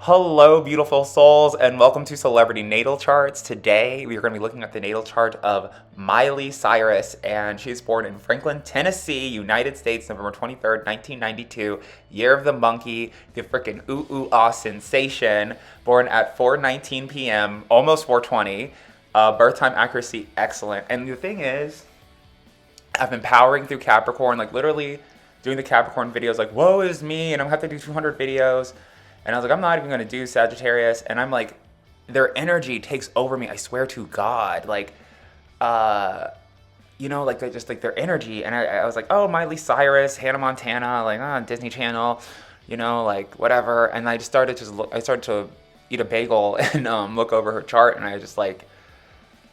Hello, beautiful souls, and welcome to Celebrity Natal Charts. Today, we are going to be looking at the natal chart of Miley Cyrus, and she's born in Franklin, Tennessee, United States, November 23rd, 1992, year of the monkey, the freaking ooh ooh ah sensation, born at 4:19 p.m., almost 4:20, birth time accuracy excellent. And the thing is, I've been powering through Capricorn, like literally doing the Capricorn videos, like, woe is me, and I'm gonna have to do 200 videos. And I was like, I'm not even gonna do Sagittarius. And I'm like, their energy takes over me. I swear to God. Like, uh, like they just like their energy. And I was like, oh, Miley Cyrus, Hannah Montana, like, Disney Channel, like whatever. And I just started I started to eat a bagel and look over her chart. And I just like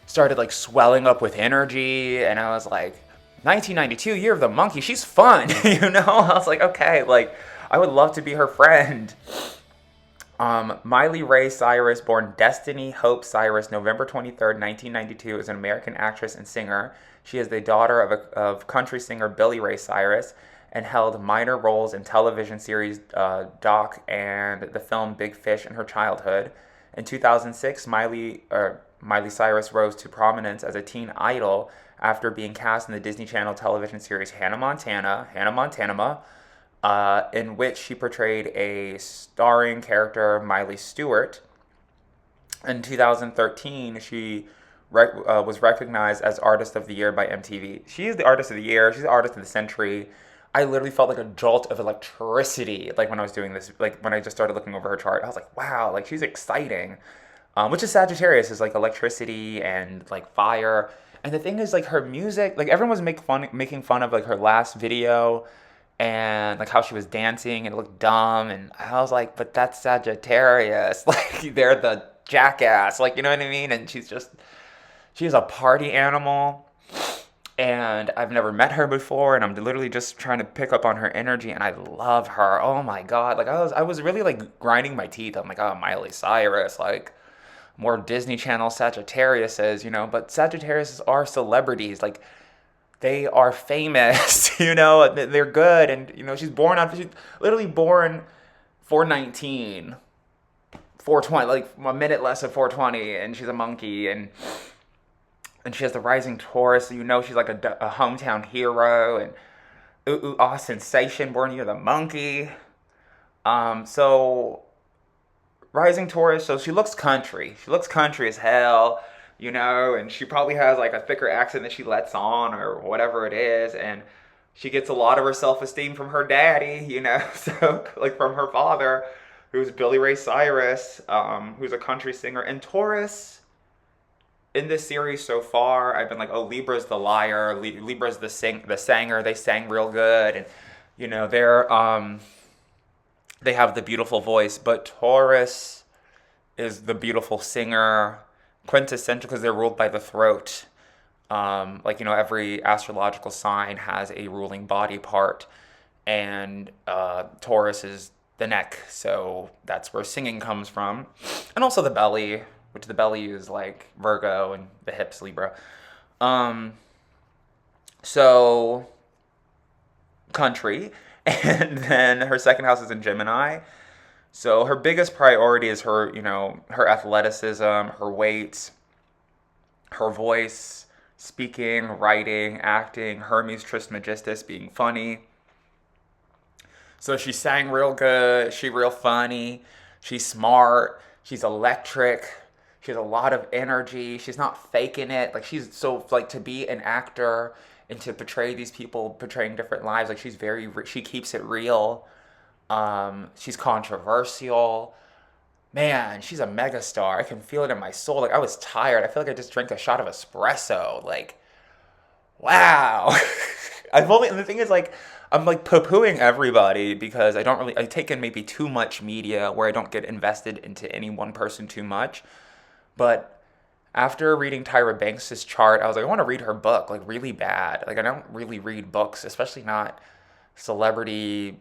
started like swelling up with energy. And I was like, 1992, year of the monkey. She's fun, I was like, okay, like I would love to be her friend. Miley Ray Cyrus, born Destiny Hope Cyrus, November 23rd, 1992, is an American actress and singer. She is the daughter of country singer Billy Ray Cyrus and held minor roles in television series Doc and the film Big Fish in her childhood. In 2006, Miley Cyrus rose to prominence as a teen idol after being cast in the Disney Channel television series Hannah Montana, in which she portrayed a starring character, Miley Stewart. In 2013, she was recognized as Artist of the Year by MTV. She is the Artist of the Year. She's the Artist of the Century. I literally felt like a jolt of electricity, like when I was doing this, like when I just started looking over her chart. I was like, wow, like she's exciting. Which is Sagittarius, is like electricity and like fire. And the thing is, like her music, like everyone was making fun of like her last video and like how she was dancing and it looked dumb. And I was like, but that's Sagittarius. Like they're the jackass. Like, you know what I mean? And she's a party animal. And I've never met her before, and I'm literally just trying to pick up on her energy, and I love her. Oh my God. Like I was really like grinding my teeth. I'm like, oh, Miley Cyrus, like more Disney Channel Sagittariuses, but Sagittariuses are celebrities. Like they are famous, they're good. And, she's literally born 419, 420, like a minute less of 420. And she's a monkey and she has the rising Taurus. So, she's like a hometown hero and ooh, ooh, ah, sensation, born year of the monkey. So rising Taurus, so she looks country. She looks country as hell, and she probably has like a thicker accent that she lets on or whatever it is. And she gets a lot of her self-esteem from her daddy, so like from her father, who's Billy Ray Cyrus, who's a country singer. And Taurus, in this series so far, I've been like, oh, Libra's the liar, Libra's the sanger. They sang real good, and they have the beautiful voice, but Taurus is the beautiful singer, quintessential because they're ruled by the throat. Every astrological sign has a ruling body part, and Taurus is the neck, so that's where singing comes from. And also the belly, which the belly is like Virgo, and the hips Libra. So country. And then her second house is in Gemini. So her biggest priority is her, her athleticism, her weight, her voice, speaking, writing, acting, Hermes Trismegistus, being funny. So she sang real good, she real funny, she's smart, she's electric, she has a lot of energy, she's not faking it. Like she's so, like to be an actor and to portray these people portraying different lives, like she keeps it real. She's controversial. Man, she's a megastar. I can feel it in my soul. Like I was tired. I feel like I just drank a shot of espresso. Like, wow. And the thing is, like, I'm like poo-pooing everybody because I take in maybe too much media where I don't get invested into any one person too much. But after reading Tyra Banks' chart, I was like, I want to read her book, like really bad. Like I don't really read books, especially not celebrity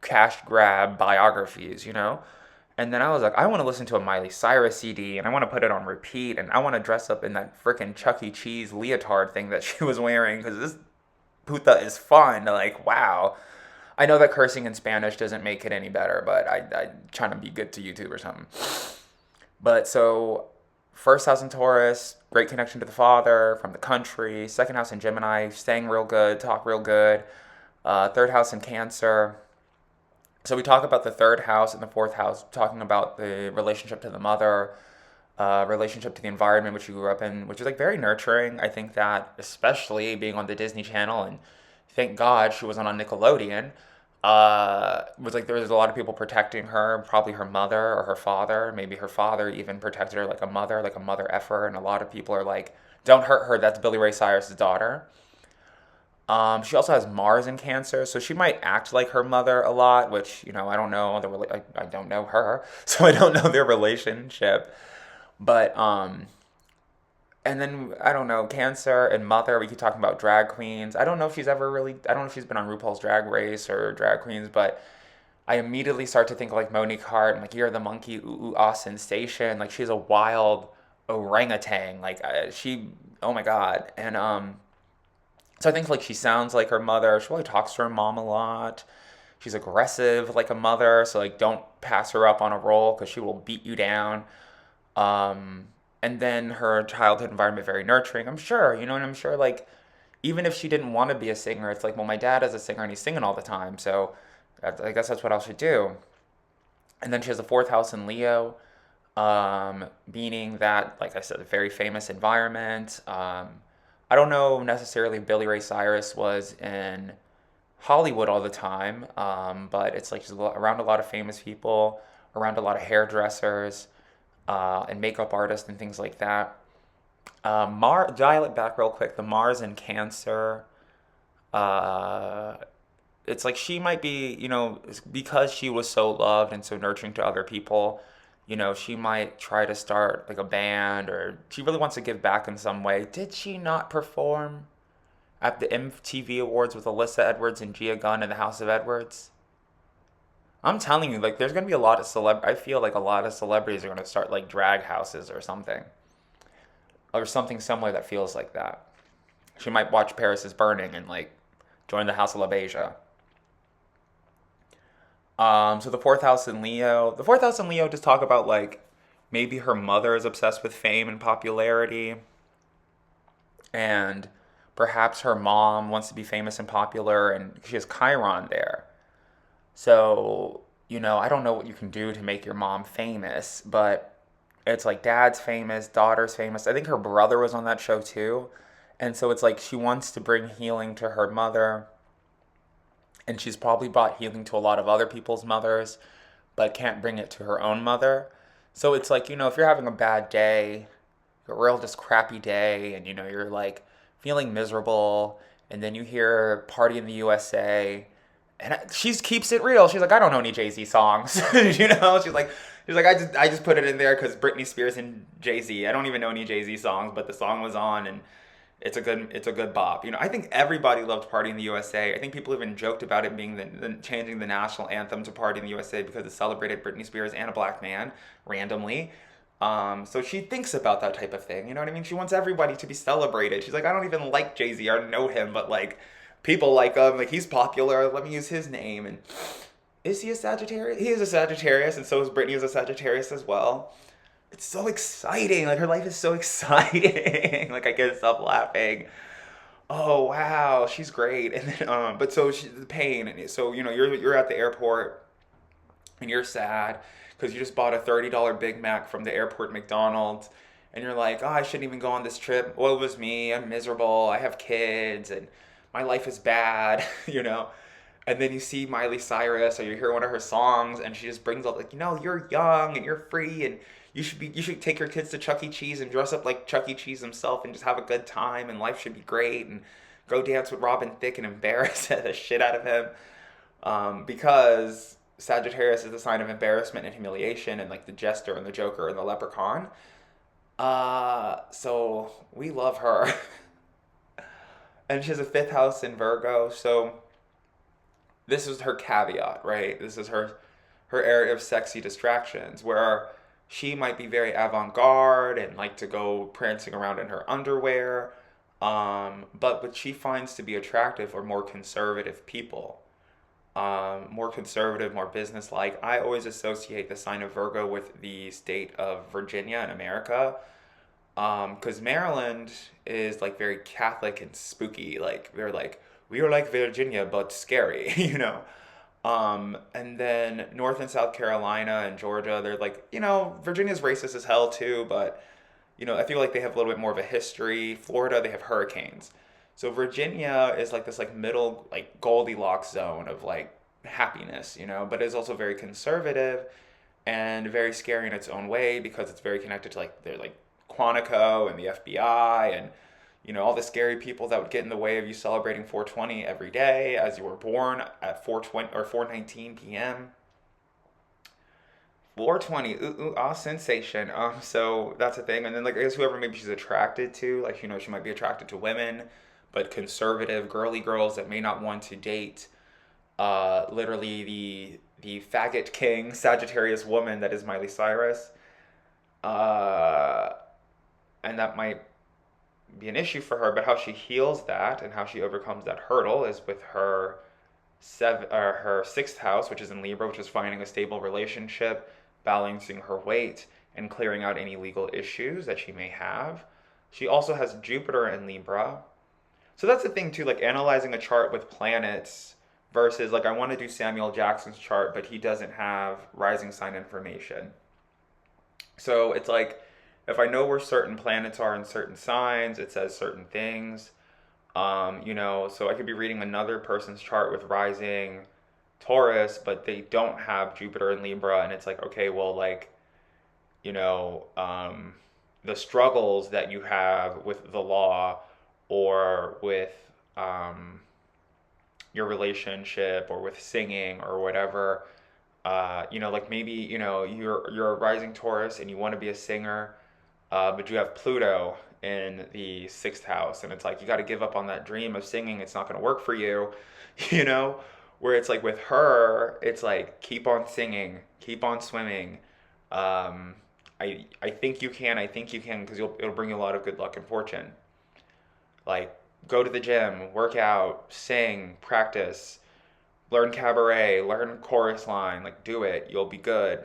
cash grab biographies, And then I was like, I want to listen to a Miley Cyrus CD, and I want to put it on repeat, and I want to dress up in that freaking Chuck E. Cheese leotard thing that she was wearing, because this puta is fun. Like, wow. I know that cursing in Spanish doesn't make it any better, but I trying to be good to YouTube or something. But so, first house in Taurus, great connection to the father from the country. Second house in Gemini, sang real good, talk real good. Third house in Cancer. So we talk about the third house and the fourth house, talking about the relationship to the mother, relationship to the environment which you grew up in, which is like very nurturing. I think that especially being on the Disney Channel, and thank God she wasn't on Nickelodeon, was like there was a lot of people protecting her, probably her mother or her father, maybe her father even protected her like a mother effer, and a lot of people are like, don't hurt her, that's Billy Ray Cyrus's daughter. She also has Mars in Cancer, so she might act like her mother a lot, which, I don't know. I don't know her, so I don't know their relationship. But, and then, I don't know, Cancer and Mother, we keep talking about drag queens. I don't know if I don't know if she's been on RuPaul's Drag Race or Drag Queens, but I immediately start to think of like Monique Hart and like You're the Monkey, Ooh Ooh Ah Sensation. Like she's a wild orangutan. Oh my God. And, so I think like she sounds like her mother. She probably talks to her mom a lot. She's aggressive like a mother, so like don't pass her up on a roll because she will beat you down. And then her childhood environment very nurturing, I'm sure, and I'm sure like even if she didn't want to be a singer, it's like, well, my dad is a singer and he's singing all the time, so I guess that's what I should do. And then she has the fourth house in Leo, meaning that, like I said, a very famous environment. I don't know necessarily if Billy Ray Cyrus was in Hollywood all the time, but it's like she's around a lot of famous people, around a lot of hairdressers, and makeup artists and things like that. Dial it back real quick. The Mars in Cancer. Uh, it's like she might be, because she was so loved and so nurturing to other people, she might try to start like a band, or she really wants to give back in some way. Did she not perform at the MTV Awards with Alyssa Edwards and Gia Gunn in the House of Edwards? I'm telling you, like, there's gonna be a lot of I feel like a lot of celebrities are gonna start like drag houses or something similar that feels like that. She might watch Paris is Burning and like join the House of LaBeija. So the fourth house in Leo. The fourth house in Leo just talk about like maybe her mother is obsessed with fame and popularity, and perhaps her mom wants to be famous and popular, and she has Chiron there. So, I don't know what you can do to make your mom famous, but it's like dad's famous, daughter's famous. I think her brother was on that show too. And so it's like she wants to bring healing to her mother, and she's probably brought healing to a lot of other people's mothers, but can't bring it to her own mother. So it's like, if you're having a bad day, a real just crappy day, and you're like feeling miserable, and then you hear Party in the USA, and she keeps it real. She's like, I don't know any Jay-Z songs. She's like, I just put it in there because Britney Spears and Jay-Z. I don't even know any Jay-Z songs, but the song was on, and it's a good bop. I think everybody loved Party in the USA. I think people even joked about it being the changing the national anthem to Party in the USA because it celebrated Britney Spears and a black man randomly. So she thinks about that type of thing. You know what I mean? She wants everybody to be celebrated. She's like, I don't even like Jay-Z or know him, but like people like him. Like he's popular. Let me use his name. And is he a Sagittarius? He is a Sagittarius, and so is Britney is a Sagittarius as well. It's so exciting. Like her life is so exciting. Like I can't stop laughing. Oh wow, she's great. And then but so the pain, and so you're at the airport and you're sad because you just bought a $30 Big Mac from the airport McDonald's, and you're like, oh, I shouldn't even go on this trip. Woe was me. I'm miserable. I have kids and my life is bad. And then you see Miley Cyrus, or you hear one of her songs, and she just brings up like, you're young and you're free, and you should take your kids to Chuck E. Cheese and dress up like Chuck E. Cheese himself and just have a good time, and life should be great, and go dance with Robin Thicke and embarrass the shit out of him, because Sagittarius is a sign of embarrassment and humiliation, and like the jester and the joker and the leprechaun. So we love her. And she has a fifth house in Virgo, so this is her caveat, right? This is her area of sexy distractions, where she might be very avant-garde and like to go prancing around in her underwear, but what she finds to be attractive are more conservative people. more conservative, more business-like. I always associate the sign of Virgo with the state of Virginia in America, because Maryland is like very Catholic and spooky. Like they're like we are like Virginia but scary, you know. And then North and South Carolina and Georgia, they're like, Virginia's racist as hell too, but I feel like they have a little bit more of a history. Florida, they have hurricanes. So Virginia is like this like middle like Goldilocks zone of like happiness, but it's also very conservative and very scary in its own way because it's very connected to like they're like Quantico and the FBI and all the scary people that would get in the way of you celebrating 420 every day as you were born at 420 or 4:19 p.m. 420, ooh, ooh, ah, sensation. So that's a thing. And then like I guess whoever maybe she's attracted to, like she might be attracted to women, but conservative girly girls that may not want to date literally the faggot king Sagittarius woman that is Miley Cyrus. Uh and that might be an issue for her, but how she heals that and how she overcomes that hurdle is with her sixth house, which is in Libra, which is finding a stable relationship, balancing her weight, and clearing out any legal issues that she may have. She also has Jupiter in Libra. So that's the thing too, like analyzing a chart with planets versus like I want to do Samuel Jackson's chart, but he doesn't have rising sign information. So it's like if I know where certain planets are in certain signs, it says certain things. So I could be reading another person's chart with rising Taurus, but they don't have Jupiter in Libra, and it's like, okay, well, like, you know, um, the struggles that you have with the law or with um, your relationship or with singing or whatever, like maybe, you're a rising Taurus and you want to be a singer, but you have Pluto in the sixth house, and it's like you got to give up on that dream of singing. It's not going to work for you, you know. Where it's like with her, it's like keep on singing, keep on swimming. Um, I think you can. I think you can because it'll bring you a lot of good luck and fortune. Like go to the gym, work out, sing, practice, learn cabaret, learn chorus line. Like do it. You'll be good.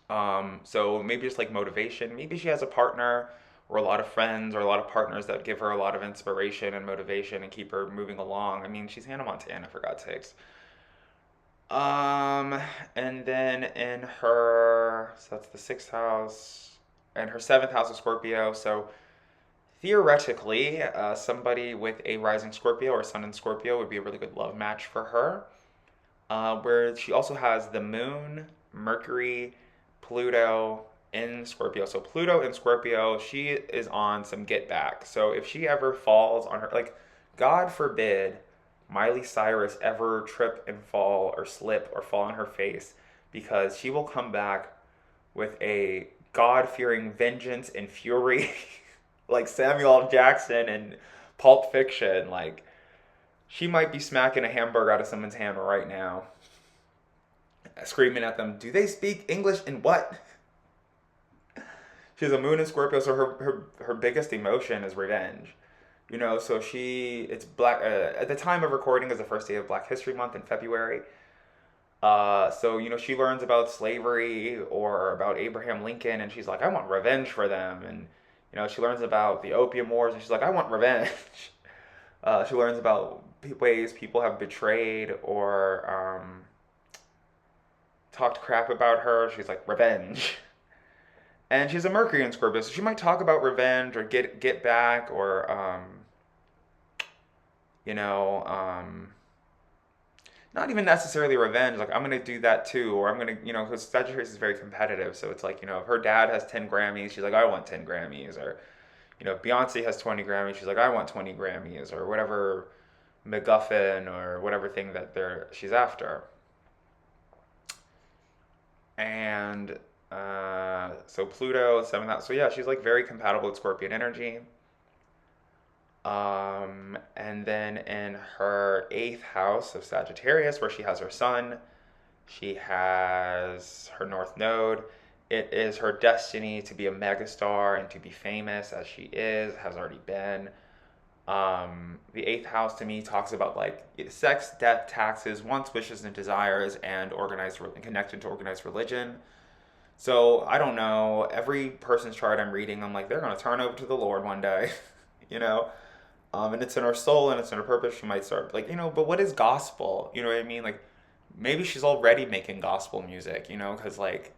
So maybe just like motivation. Maybe she has a partner or a lot of friends or a lot of partners that give her a lot of inspiration and motivation and keep her moving along. I mean, she's Hannah Montana for God's sakes. Um, and then in her, so that's the sixth house, and her seventh house is Scorpio. So theoretically, somebody with a rising Scorpio or sun in Scorpio would be a really good love match for her. Where she also has the moon, Mercury, Pluto in Scorpio. So Pluto in Scorpio, she is on some get back. So if she ever falls on her, like, God forbid Miley Cyrus ever trip and fall or slip or fall on her face, because she will come back with a God fearing vengeance and fury like Samuel L. Jackson and Pulp Fiction. Like, she might be smacking a hamburger out of someone's hand right now, screaming at them, do they speak English and what? She has a moon in Scorpio, so her biggest emotion is revenge. So it's black, at the time of recording is the first day of Black History Month in February. So, she learns about slavery or about Abraham Lincoln, and she's like, I want revenge for them. And, she learns about the Opium Wars, and she's like, I want revenge. She learns about ways people have betrayed or talked crap about her. She's like, revenge. And she's a Mercury in Scorpio, so she might talk about revenge or get back or, you know, um, not even necessarily revenge. Like, I'm going to do that too. Or I'm going to, because Sagittarius is very competitive. So it's like, if her dad has 10 Grammys, she's like, I want 10 Grammys. Or, Beyonce has 20 Grammys, she's like, I want 20 Grammys. Or whatever MacGuffin or whatever thing that she's after. And so Pluto, seventh house. So yeah, she's like very compatible with Scorpion energy. And then in her eighth house of Sagittarius, where she has her sun, she has her North Node. It is her destiny to be a megastar and to be famous as she has already been. The eighth house to me talks about like sex, death, taxes, wants, wishes, and desires, and connection to organized religion. So I don't know. Every person's chart I'm reading, I'm like, they're gonna turn over to the Lord one day, you know. And it's in her soul and it's in her purpose. She might start like, but what is gospel? You know what I mean? Like, maybe she's already making gospel music, because like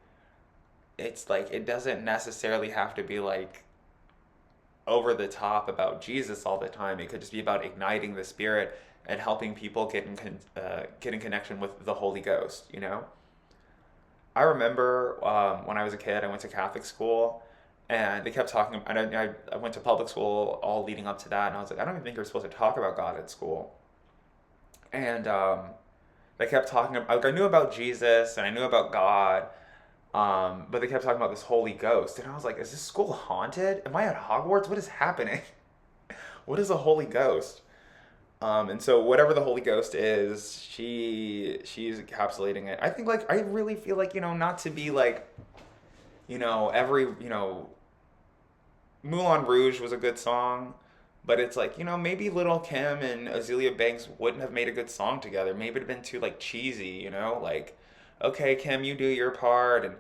it's like it doesn't necessarily have to be like over the top about Jesus all the time. It could just be about igniting the spirit and helping people get in connection with the Holy Ghost. I remember when I was a kid, I went to Catholic school, and they kept talking. I went to public school all leading up to that, and I was like, I don't even think you're supposed to talk about God at school. And they kept talking about, like, I knew about Jesus and I knew about God, but they kept talking about this Holy Ghost, and I was like, is this school haunted? Am I at Hogwarts? What is happening? What is a Holy Ghost? And so whatever the Holy Ghost is, she's encapsulating it. I think like I really feel like not to be like every Moulin Rouge was a good song, but it's like maybe Little Kim and Azealia Banks wouldn't have made a good song together. Maybe it'd have been too like cheesy, like okay Kim, you do your part and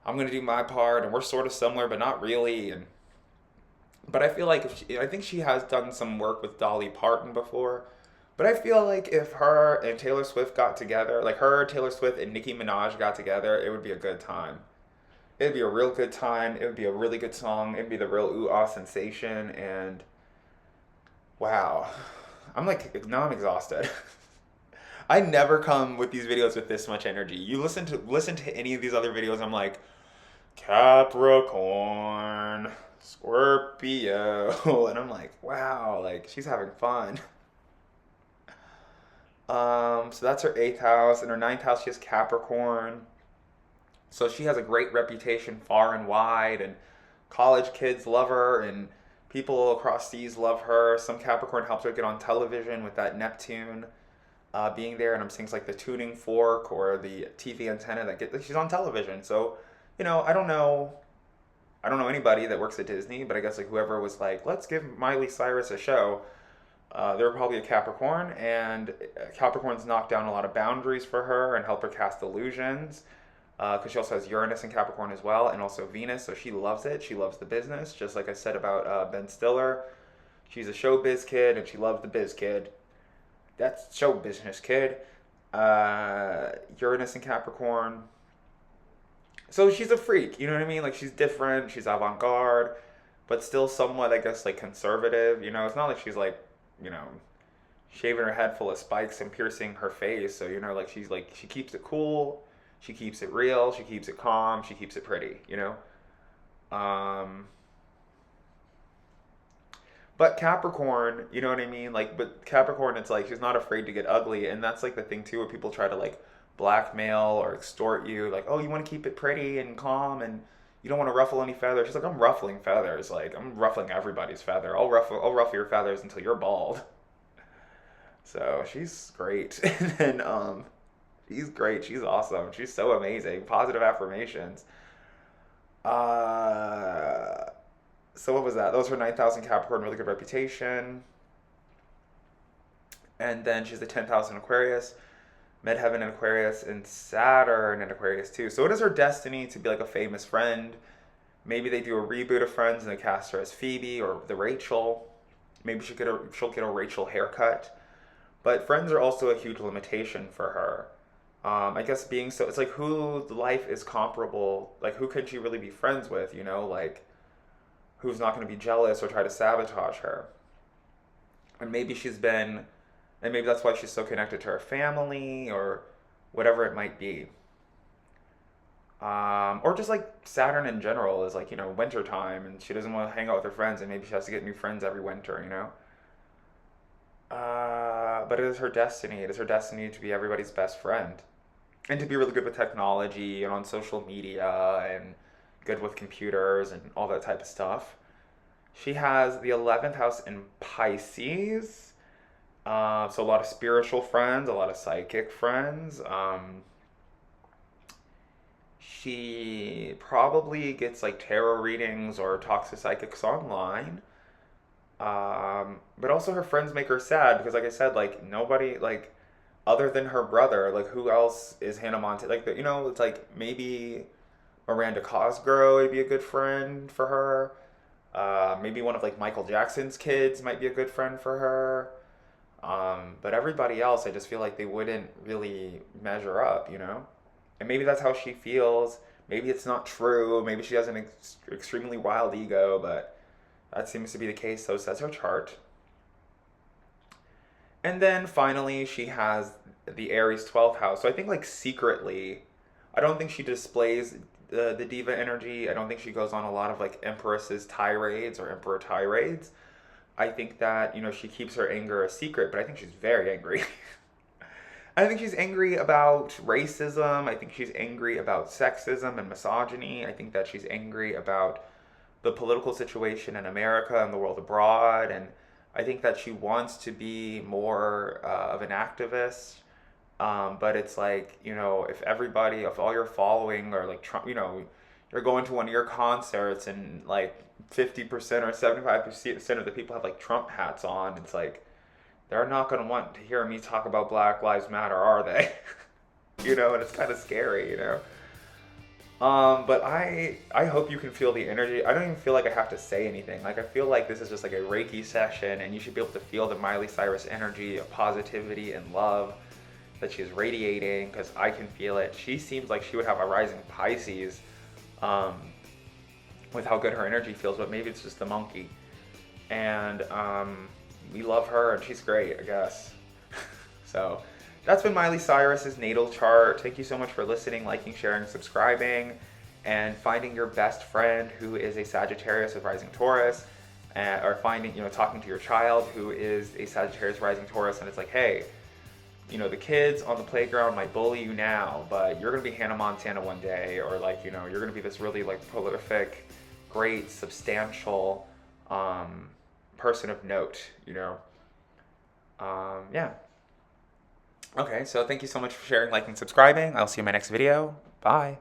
I'm gonna do my part, and we're sort of similar but not really. And but I feel like I think she has done some work with Dolly Parton before. But I feel like if her and Taylor Swift got together, like her, Taylor Swift, and Nicki Minaj got together, it would be a good time. It'd be a real good time. It would be a really good song. It'd be the real ooh ah sensation. And wow, I'm like now I'm exhausted. I never come with these videos with this much energy. You listen to any of these other videos, I'm like Capricorn, Scorpio, and I'm like, wow, like she's having fun. So that's her eighth house. In her ninth house, she has Capricorn. So she has a great reputation far and wide, and college kids love her, and people across seas love her. Some Capricorn helps her get on television with that Neptune being there, and I'm seeing like the tuning fork or the TV antenna she's on television. So, I don't know anybody that works at Disney, but I guess like whoever was like, let's give Miley Cyrus a show. They were probably a Capricorn, and Capricorns knock down a lot of boundaries for her and help her cast illusions. Because she also has Uranus in Capricorn as well, and also Venus, so she loves it. She loves the business, just like I said about Ben Stiller. She's a showbiz kid, and she loves the biz kid. That's show business kid. Uranus in Capricorn. So she's a freak, you know what I mean? Like she's different, she's avant-garde, but still somewhat, I guess, like conservative. It's not like she's like, you know, shaving her head full of spikes and piercing her face. So like she's like she keeps it cool, she keeps it real, she keeps it calm, she keeps it pretty. Um, but Capricorn, you know what I mean? Like, but Capricorn, it's like she's not afraid to get ugly, and that's like the thing too, where people try to like blackmail or extort you, like, oh, you want to keep it pretty and calm, and you don't want to ruffle any feathers. She's like, I'm ruffling feathers, like I'm ruffling everybody's feather. I'll ruffle your feathers until you're bald. So she's great, and then she's great. She's awesome. She's so amazing. Positive affirmations. Uh, so what was that? Those were 9,000 Capricorn, really good reputation. And then she's the 10,000 Aquarius, Midheaven in Aquarius, and Saturn in Aquarius too. So it is her destiny to be like a famous friend. Maybe they do a reboot of Friends and they cast her as Phoebe or the Rachel. Maybe she'll get a Rachel haircut. But friends are also a huge limitation for her. I guess being so, it's like who life is comparable. Like who can she really be friends with? Like who's not going to be jealous or try to sabotage her. And maybe that's why she's so connected to her family or whatever it might be. Or just like Saturn in general is like, winter time and she doesn't want to hang out with her friends and maybe she has to get new friends every winter. But it is her destiny. It is her destiny to be everybody's best friend and to be really good with technology and on social media and good with computers and all that type of stuff. She has the 11th house in Pisces. So a lot of spiritual friends, a lot of psychic friends. She probably gets like tarot readings or talks to psychics online. But also her friends make her sad because, like I said, like nobody, like other than her brother, like who else is Hannah Montana? Like, you know, it's like maybe Miranda Cosgrove would be a good friend for her. Maybe one of like Michael Jackson's kids might be a good friend for her. But everybody else, I just feel like they wouldn't really measure up, you know? And maybe that's how she feels. Maybe it's not true. Maybe she has an extremely wild ego, but that seems to be the case. So says her chart. And then finally, she has the Aries 12th house. So I think, like, secretly, I don't think she displays the diva energy. I don't think she goes on a lot of, like, Empress's tirades or Emperor tirades. I think that, you know, she keeps her anger a secret, but I think she's very angry. I think she's angry about racism. I think she's angry about sexism and misogyny. I think that she's angry about the political situation in America and the world abroad. And I think that she wants to be more of an activist. But it's like, you know, if all your following are like Trump, you know, you're going to one of your concerts and like 50% or 75% of the people have like Trump hats on, it's like, they're not going to want to hear me talk about Black Lives Matter, are they? You know, and it's kind of scary, you know. But I hope you can feel the energy. I don't even feel like I have to say anything. Like I feel like this is just like a Reiki session, and you should be able to feel the Miley Cyrus energy of positivity and love that she's radiating, because I can feel it. She seems like she would have a rising Pisces, with how good her energy feels, but maybe it's just the monkey. And we love her, and she's great, I guess. So that's been Miley Cyrus's natal chart. Thank you so much for listening, liking, sharing, subscribing, and finding your best friend who is a Sagittarius with rising Taurus, or finding, you know, talking to your child who is a Sagittarius rising Taurus, and it's like, hey, you know, the kids on the playground might bully you now, but you're gonna be Hannah Montana one day, or like, you know, you're gonna be this really like prolific, great, substantial person of note, you know. Yeah. Okay, so thank you so much for sharing, liking, subscribing. I'll see you in my next video. Bye.